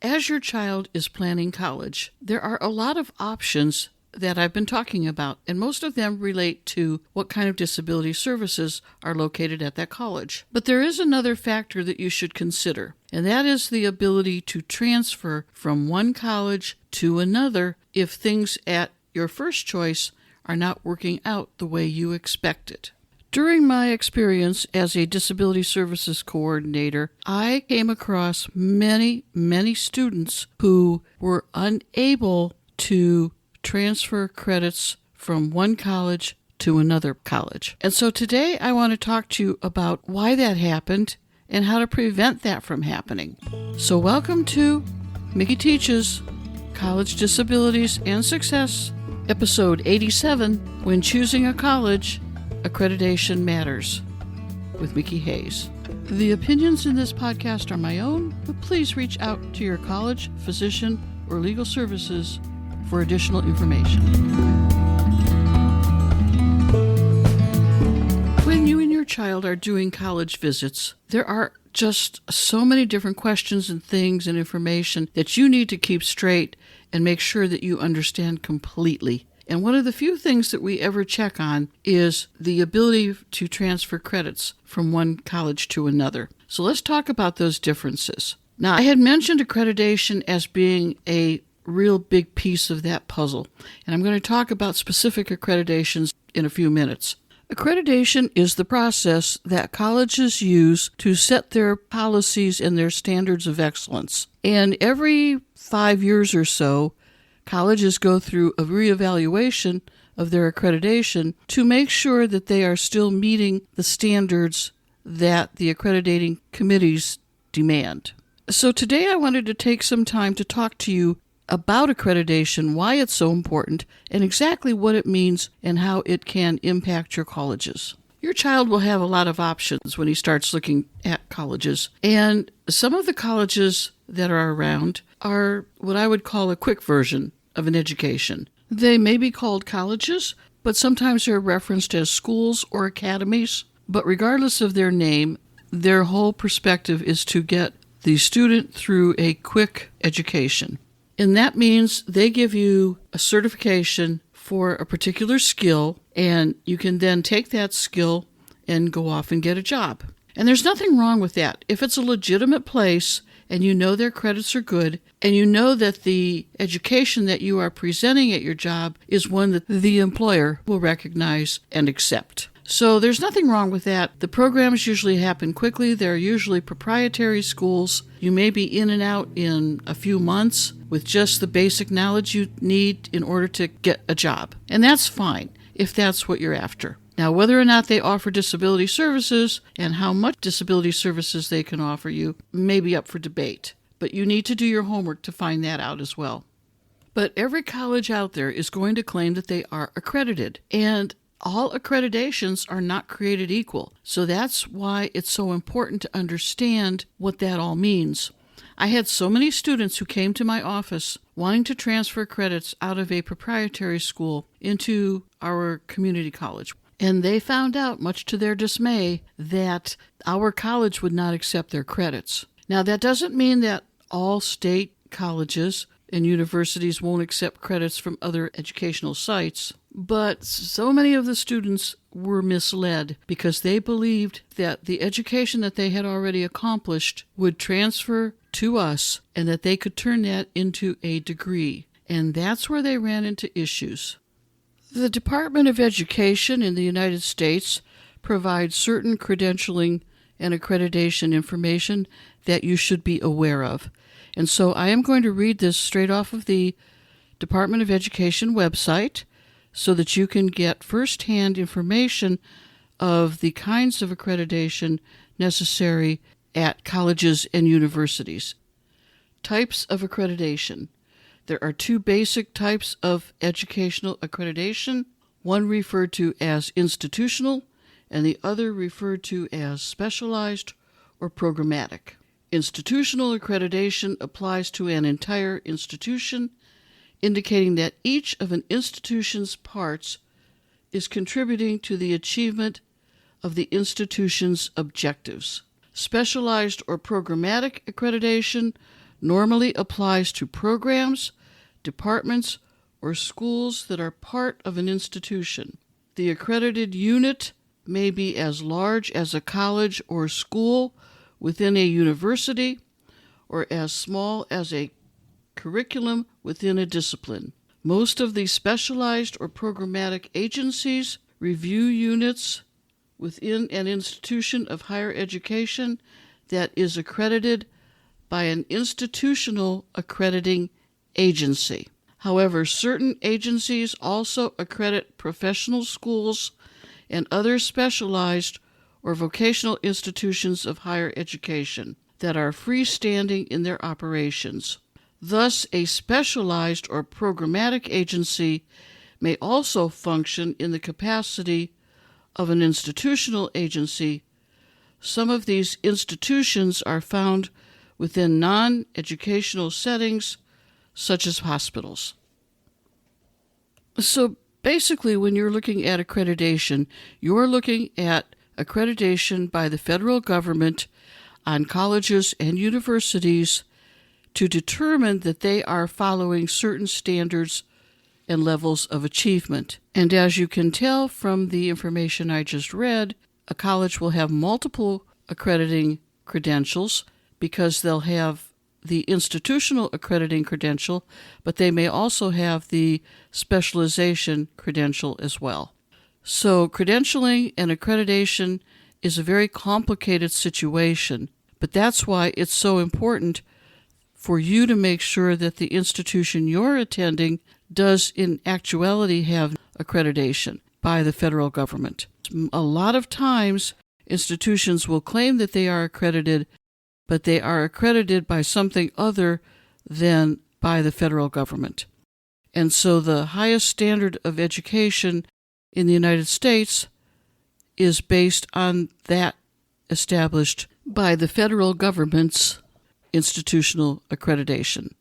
As your child is planning college, there are a lot of options that I've been talking about, and most of them relate to what kind of disability services are located at that college. But there is another factor that you should consider, and that is the ability to transfer from one college to another if things at your first choice are not working out the way you expected. During my experience as a disability services coordinator, I came across many students who were unable to transfer credits from one college to another college. And so today I want to talk to you about why that happened and how to prevent that from happening. So welcome to Mickey Teaches, College Disabilities and Success, Episode 87, When Choosing a College, Accreditation Matters, with Mickey Hayes. The opinions in this podcast are my own, but please reach out to your college, physician, or legal services for additional information. When you and your child are doing college visits, there are just so many different questions and things and information that you need to keep straight and make sure that you understand completely. And one of the few things that we ever check on is the ability to transfer credits from one college to another. So let's talk about those differences. Now, I had mentioned accreditation as being a real big piece of that puzzle, and I'm going to talk about specific accreditations in a few minutes. Accreditation is the process that colleges use to set their policies and their standards of excellence. And every 5 years or so, colleges go through a reevaluation of their accreditation to make sure that they are still meeting the standards that the accrediting committees demand. So today I wanted to take some time to talk to you about accreditation, why it's so important, and exactly what it means and how it can impact your colleges. Your child will have a lot of options when he starts looking at colleges, and some of the colleges that are around are what I would call a quick version of an education. They may be called colleges, but sometimes they're referenced as schools or academies. But regardless of their name, their whole perspective is to get the student through a quick education. And that means they give you a certification for a particular skill, and you can then take that skill and go off and get a job. And there's nothing wrong with that. If it's a legitimate place and you know their credits are good, and you know that the education that you are presenting at your job is one that the employer will recognize and accept. So there's nothing wrong with that. The programs usually happen quickly. They're usually proprietary schools. You may be in and out in a few months with just the basic knowledge you need in order to get a job. And that's fine if that's what you're after. Now, whether or not they offer disability services and how much disability services they can offer you may be up for debate. But you need to do your homework to find that out as well. But every college out there is going to claim that they are accredited. And all accreditations are not created equal. So that's why it's so important to understand what that all means. I had so many students who came to my office wanting to transfer credits out of a proprietary school into our community college. And they found out, much to their dismay, that our college would not accept their credits. Now, that doesn't mean that all state colleges and universities won't accept credits from other educational sites, but so many of the students were misled because they believed that the education that they had already accomplished would transfer to us and that they could turn that into a degree. And that's where they ran into issues. The Department of Education in the United States provides certain credentialing and accreditation information that you should be aware of. And so I am going to read this straight off of the Department of Education website so that you can get firsthand information of the kinds of accreditation necessary at colleges and universities. Types of accreditation. There are two basic types of educational accreditation, one referred to as institutional and the other referred to as specialized or programmatic. Institutional accreditation applies to an entire institution, indicating that each of an institution's parts is contributing to the achievement of the institution's objectives. Specialized or programmatic accreditation normally applies to programs, departments, or schools that are part of an institution. The accredited unit may be as large as a college or school within a university, or as small as a curriculum within a discipline. Most of the specialized or programmatic agencies review units within an institution of higher education that is accredited by an institutional accrediting agency. However, certain agencies also accredit professional schools and other specialized or vocational institutions of higher education that are freestanding in their operations. Thus, a specialized or programmatic agency may also function in the capacity of an institutional agency. Some of these institutions are found within non-educational settings, such as hospitals. So basically, when you're looking at accreditation, you're looking at accreditation by the federal government on colleges and universities to determine that they are following certain standards and levels of achievement. And as you can tell from the information I just read, a college will have multiple accrediting credentials because they'll have the institutional accrediting credential, but they may also have the specialization credential as well. So credentialing and accreditation is a very complicated situation, but that's why it's so important for you to make sure that the institution you're attending does in actuality have accreditation by the federal government. A lot of times, institutions will claim that they are accredited, but they are accredited by something other than by the federal government. And so the highest standard of education in the United States is based on that established by the federal government's institutional accreditation.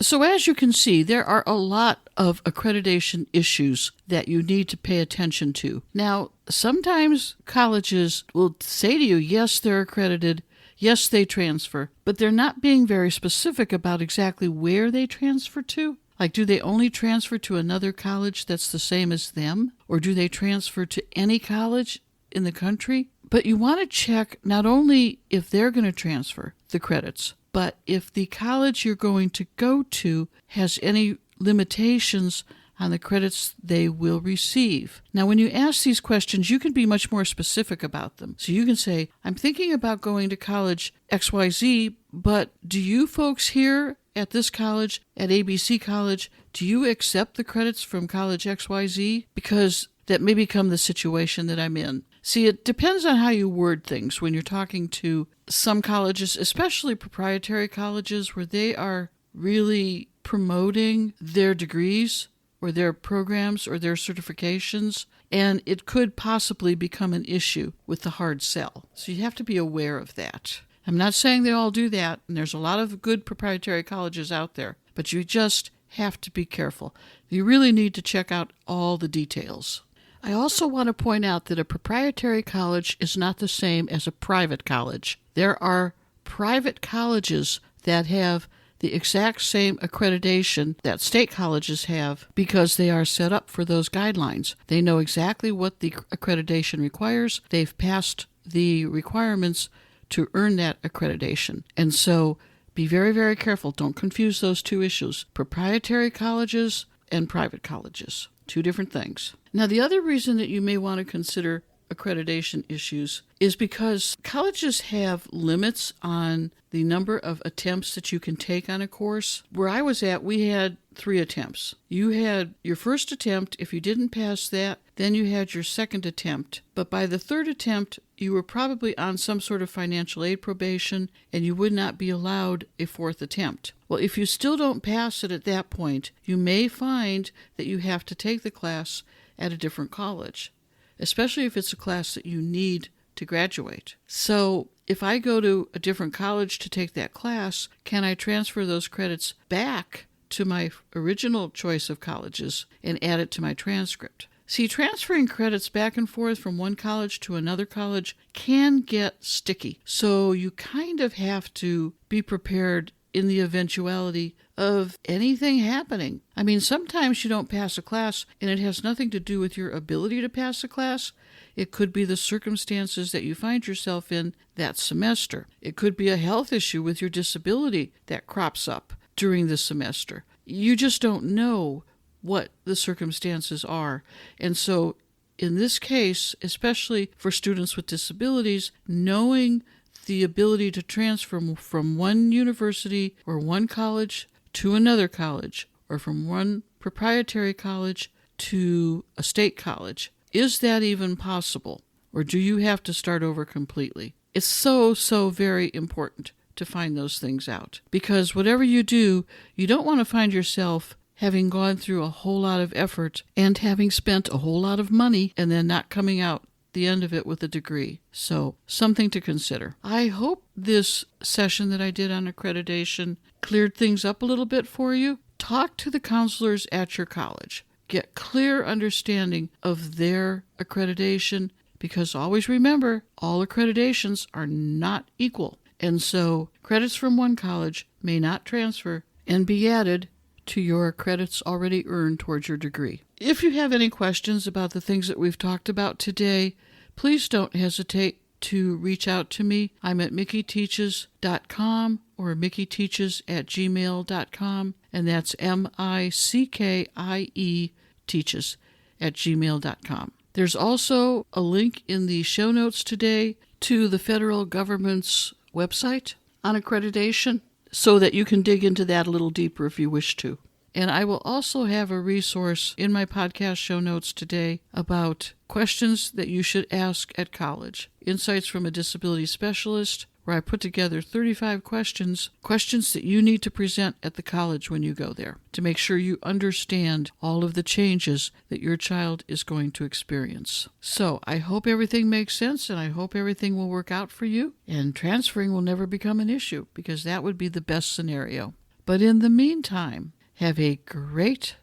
So as you can see, there are a lot of accreditation issues that you need to pay attention to. Now, sometimes colleges will say to you, yes, they're accredited, yes, they transfer, but they're not being very specific about exactly where they transfer to. Like, do they only transfer to another college that's the same as them? Or do they transfer to any college in the country? But you want to check not only if they're going to transfer the credits, but if the college you're going to go to has any limitations on the credits they will receive. Now, when you ask these questions, you can be much more specific about them. So you can say, I'm thinking about going to college XYZ, but do you folks here at this college, at ABC College, do you accept the credits from college XYZ? Because that may become the situation that I'm in. See, it depends on how you word things when you're talking to some colleges, especially proprietary colleges, where they are really promoting their degrees or their programs or their certifications, and it could possibly become an issue with the hard sell. So you have to be aware of that. I'm not saying they all do that, and there's a lot of good proprietary colleges out there, but you just have to be careful. You really need to check out all the details. I also want to point out that a proprietary college is not the same as a private college. There are private colleges that have the exact same accreditation that state colleges have because they are set up for those guidelines. They know exactly what the accreditation requires. They've passed the requirements to earn that accreditation. And so be very, very careful. Don't confuse those two issues. Proprietary colleges and private colleges. Two different things. Now, the other reason that you may want to consider accreditation issues is because colleges have limits on the number of attempts that you can take on a course. Where I was at, we had 3 attempts. You had your first attempt. If you didn't pass that, then you had your second attempt. But by the third attempt, you were probably on some sort of financial aid probation, and you would not be allowed a fourth attempt. Well, if you still don't pass it at that point, you may find that you have to take the class at a different college, especially if it's a class that you need to graduate. So if I go to a different college to take that class, can I transfer those credits back to my original choice of colleges and add it to my transcript? See, transferring credits back and forth from one college to another college can get sticky. So you kind of have to be prepared in the eventuality of anything happening. I mean, sometimes you don't pass a class and it has nothing to do with your ability to pass a class. It could be the circumstances that you find yourself in that semester. It could be a health issue with your disability that crops up during the semester. You just don't know what the circumstances are. And so in this case, especially for students with disabilities, knowing the ability to transfer from one university or one college to another college, or from one proprietary college to a state college, is that even possible? Or do you have to start over completely? It's so very important to find those things out. Because whatever you do, you don't want to find yourself having gone through a whole lot of effort and having spent a whole lot of money and then not coming out the end of it with a degree. So something to consider. I hope this session that I did on accreditation cleared things up a little bit for you. Talk to the counselors at your college. Get clear understanding of their accreditation, because always remember, all accreditations are not equal. And so credits from one college may not transfer and be added to your credits already earned towards your degree. If you have any questions about the things that we've talked about today, please don't hesitate to reach out to me. I'm at mickieteaches.com or mickieteaches@gmail.com, and that's MICKIE teaches@gmail.com. There's also a link in the show notes today to the federal government's website on accreditation, so that you can dig into that a little deeper if you wish to. And I will also have a resource in my podcast show notes today about questions that you should ask at college. Insights from a disability specialist, where I put together 35 questions that you need to present at the college when you go there, to make sure you understand all of the changes that your child is going to experience. So I hope everything makes sense, and I hope everything will work out for you, and transferring will never become an issue, because that would be the best scenario. But in the meantime, have a great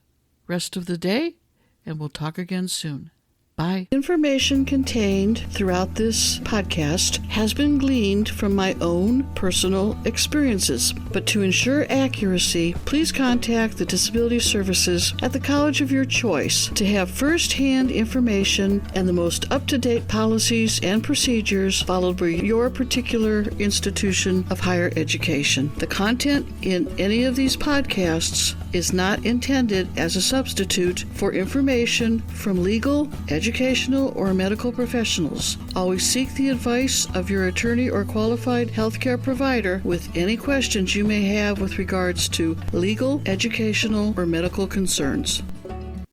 rest of the day, and we'll talk again soon. Bye. Information contained throughout this podcast has been gleaned from my own personal experiences. But to ensure accuracy, please contact the disability services at the college of your choice to have first-hand information and the most up-to-date policies and procedures followed by your particular institution of higher education. The content in any of these podcasts is not intended as a substitute for information from legal, educational, or medical professionals. Always seek the advice of your attorney or qualified healthcare provider with any questions you may have with regards to legal, educational, or medical concerns.